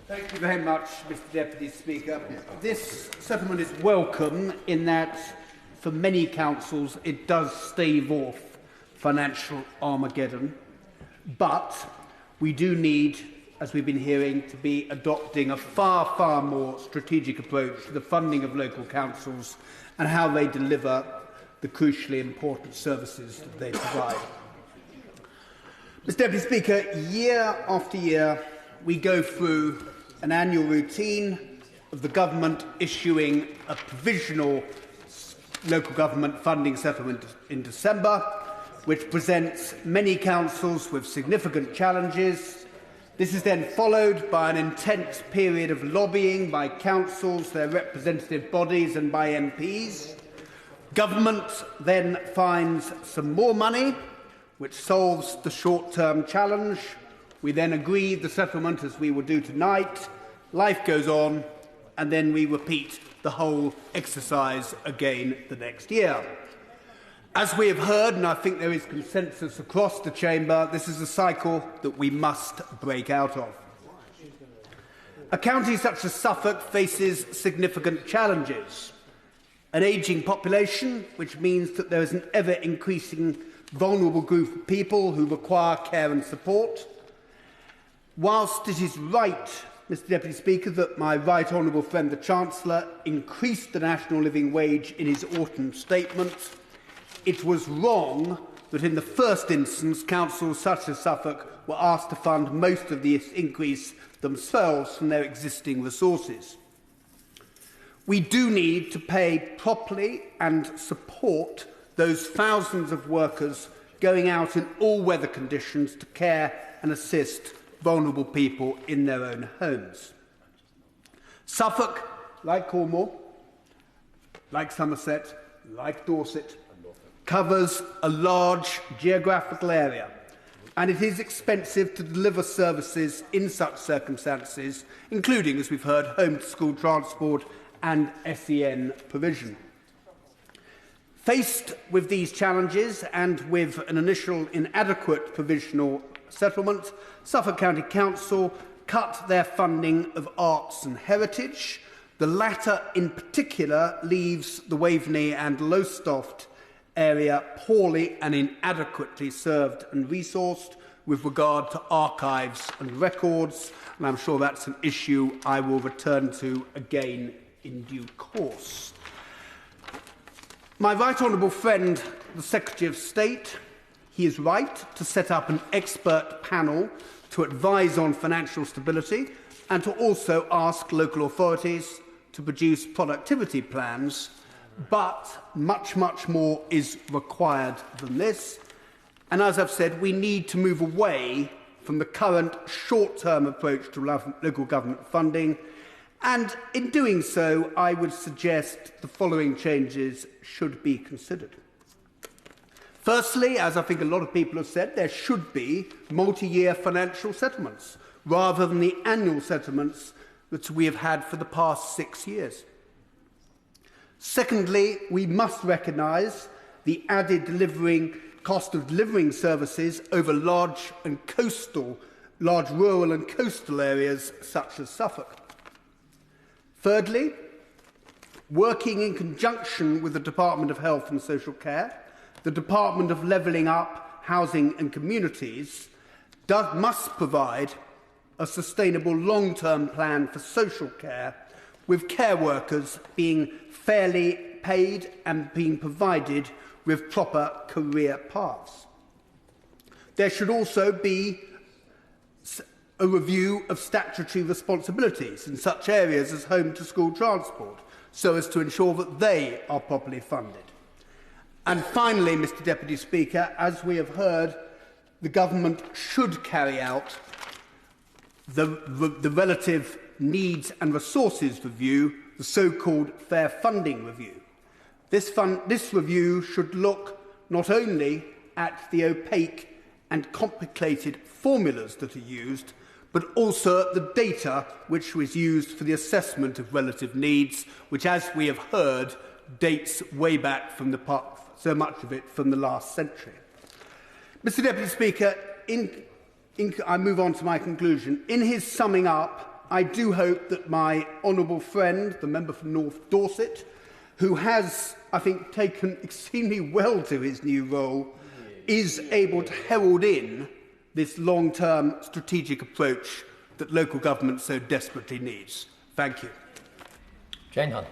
Thank you very much, Mr. Deputy Speaker. This settlement is welcome in that, for many councils, it does stave off financial Armageddon. But we do need, as we've been hearing, to be adopting a far, far more strategic approach to the funding of local councils and how they deliver the crucially important services that they provide. Mr. Deputy Speaker, year after year, we go through an annual routine of the government issuing a provisional local government funding settlement in December, which presents many councils with significant challenges. This is then followed by an intense period of lobbying by councils, their representative bodies and by MPs. Government then finds some more money, which solves the short-term challenge. We then agree the settlement, as we will do tonight. Life goes on, and then we repeat the whole exercise again the next year. As we have heard, and I think there is consensus across the chamber, this is a cycle that we must break out of. A county such as Suffolk faces significant challenges. An ageing population, which means that there is an ever-increasing vulnerable group of people who require care and support. Whilst it is right, Mr. Deputy Speaker, that my right honourable friend the Chancellor increased the national living wage in his autumn statement, it was wrong that in the first instance councils such as Suffolk were asked to fund most of this increase themselves from their existing resources. We do need to pay properly and support those thousands of workers going out in all weather conditions to care and assist vulnerable people in their own homes. Suffolk, like Cornwall, like Somerset, like Dorset, covers a large geographical area, and it is expensive to deliver services in such circumstances, including, as we've heard, home-to-school transport and SEN provision. Faced with these challenges and with an initial inadequate provisional settlement, Suffolk County Council cut their funding of arts and heritage. The latter, in particular, leaves the Waveney and Lowestoft area poorly and inadequately served and resourced with regard to archives and records, and I'm sure that's an issue I will return to again in due course. My right honourable friend, the Secretary of State, he is right to set up an expert panel to advise on financial stability and to also ask local authorities to produce productivity plans, but much, much more is required than this. And as I've said, we need to move away from the current short-term approach to local government funding, and in doing so, I would suggest the following changes should be considered. Firstly, as I think a lot of people have said, there should be multi-year financial settlements rather than the annual settlements that we have had for the past 6 years. Secondly, we must recognise the added cost of delivering services over large rural and coastal areas such as Suffolk. Thirdly, working in conjunction with the Department of Health and Social Care, the Department of Levelling Up, Housing and Communities must provide a sustainable long-term plan for social care, with care workers being fairly paid and being provided with proper career paths. There should also be a review of statutory responsibilities in such areas as home-to-school transport, so as to ensure that they are properly funded. And finally, Mr. Deputy Speaker, as we have heard, the government should carry out the relative needs and resources review, the so-called fair funding review. This review should look not only at the opaque and complicated formulas that are used, but also at the data which was used for the assessment of relative needs, which, as we have heard, dates way back from so much of it from the last century. Mr. Deputy Speaker, I move on to my conclusion. In his summing up I do hope that my honourable friend, the member for North Dorset, who has, I think, taken extremely well to his new role, is able to herald in this long-term strategic approach that local government so desperately needs. Thank you. Jane Hunt.